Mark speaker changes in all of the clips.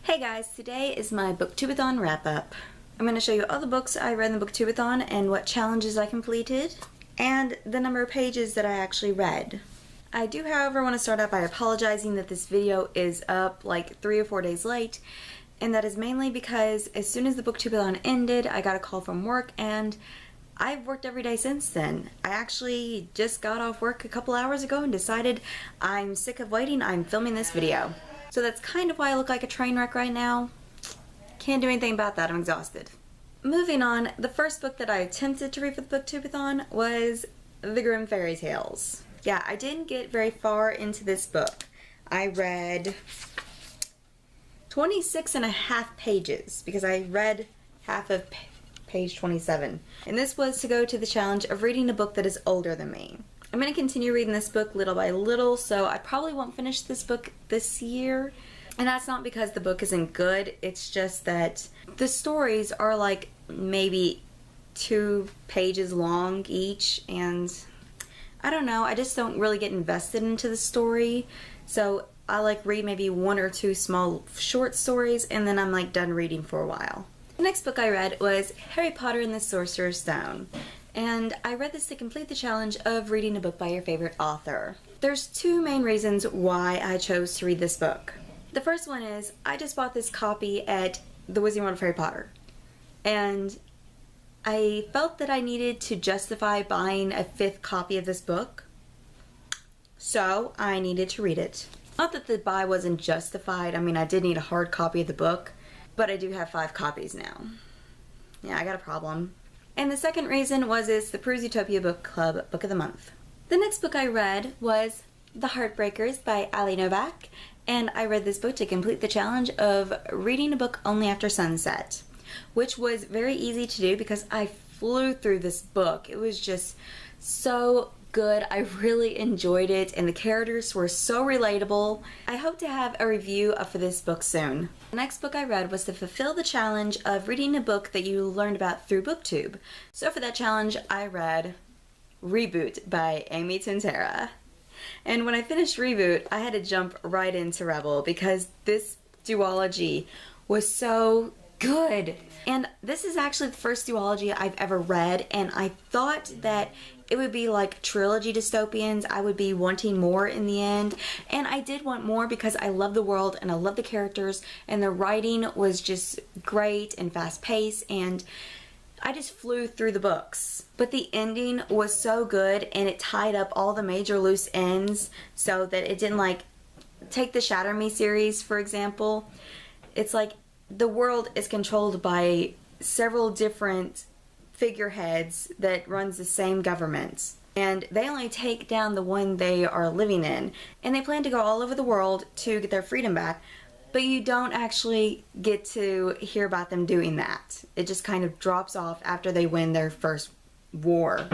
Speaker 1: Hey guys, today is my Booktube-a-thon Wrap Up. I'm going to show you all the books I read in the Booktube-a-thon and what challenges I completed, and the number of pages that I actually read. I do, however, want to start out by apologizing that this video is up like 3 or 4 days late, and that is mainly because as soon as the Booktube-a-thon ended, I got a call from work, and I've worked every day since then. I actually just got off work a couple hours ago and decided I'm sick of waiting, I'm filming this video. So that's kind of why I look like a train wreck right now. Can't do anything about that, I'm exhausted. Moving on, the first book that I attempted to read for the Booktube-a-thon was The Grimm Fairy Tales. Yeah, I didn't get very far into this book. I read 26 and a half pages because I read half of page 27. And this was to go to the challenge of reading a book that is older than me. I'm going to continue reading this book little by little, so I probably won't finish this book this year. And that's not because the book isn't good, it's just that the stories are like maybe 2 pages long each, and I don't know, I just don't really get invested into the story. So I like read maybe 1 or 2 small short stories, and then I'm like done reading for a while. The next book I read was Harry Potter and the Sorcerer's Stone. And I read this to complete the challenge of reading a book by your favorite author. There's 2 main reasons why I chose to read this book. The first one is I just bought this copy at the Wizarding World of Harry Potter. And I felt that I needed to justify buying a 5th copy of this book. So I needed to read it. Not that the buy wasn't justified. I mean, I did need a hard copy of the book. But I do have 5 copies now. Yeah, I got a problem. And the second reason was it's the Peruse Utopia Book Club Book of the Month. The next book I read was The Heartbreakers by Ali Novak, and I read this book to complete the challenge of reading a book only after sunset, which was very easy to do because I flew through this book. It was just so good. I really enjoyed it, and the characters were so relatable. I hope to have a review for this book soon. The next book I read was to fulfill the challenge of reading a book that you learned about through Booktube. So for that challenge, I read Reboot by Amy Tintera. And when I finished Reboot, I had to jump right into Rebel because this duology was so good. And this is actually the first duology I've ever read, and I thought that it would be like trilogy dystopians. I would be wanting more in the end, and I did want more because I love the world and I love the characters, and the writing was just great and fast-paced, and I just flew through the books. But the ending was so good, and it tied up all the major loose ends so that it didn't, like, take the Shatter Me series, for example. It's like the world is controlled by several different figureheads that runs the same government, and they only take down the one they are living in, and they plan to go all over the world to get their freedom back, but you don't actually get to hear about them doing that. It just kind of drops off after they win their first war.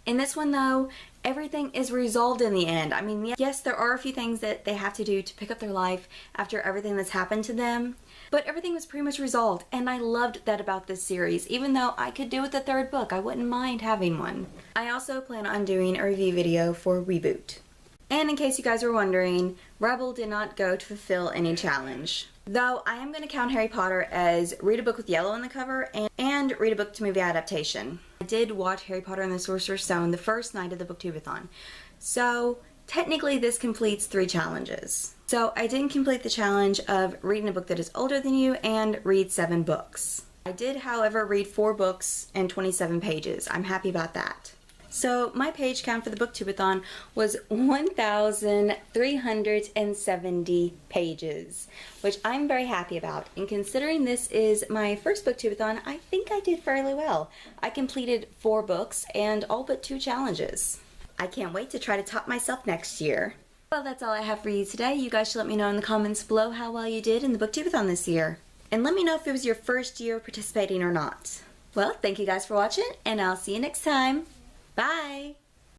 Speaker 1: In this one though, everything is resolved in the end. I mean, yes, there are a few things that they have to do to pick up their life after everything that's happened to them, but everything was pretty much resolved, and I loved that about this series. Even though I could do with the 3rd book, I wouldn't mind having one. I also plan on doing a review video for Reboot. And in case you guys were wondering, Rebel did not go to fulfill any challenge. Though I am going to count Harry Potter as read a book with yellow on the cover and read a book to movie adaptation. I did watch Harry Potter and the Sorcerer's Stone the first night of the Booktube-a-thon. So technically this completes 3 challenges. So I didn't complete the challenge of reading a book that is older than you and read 7 books. I did, however, read 4 books and 27 pages. I'm happy about that. So my page count for the Booktube-a-thon was 1,370 pages, which I'm very happy about. And considering this is my first Booktube-a-thon, I think I did fairly well. I completed 4 books and all but 2 challenges. I can't wait to try to top myself next year. Well, that's all I have for you today. You guys should let me know in the comments below how well you did in the Booktube-a-thon this year. And let me know if it was your first year participating or not. Well, thank you guys for watching, and I'll see you next time. Bye!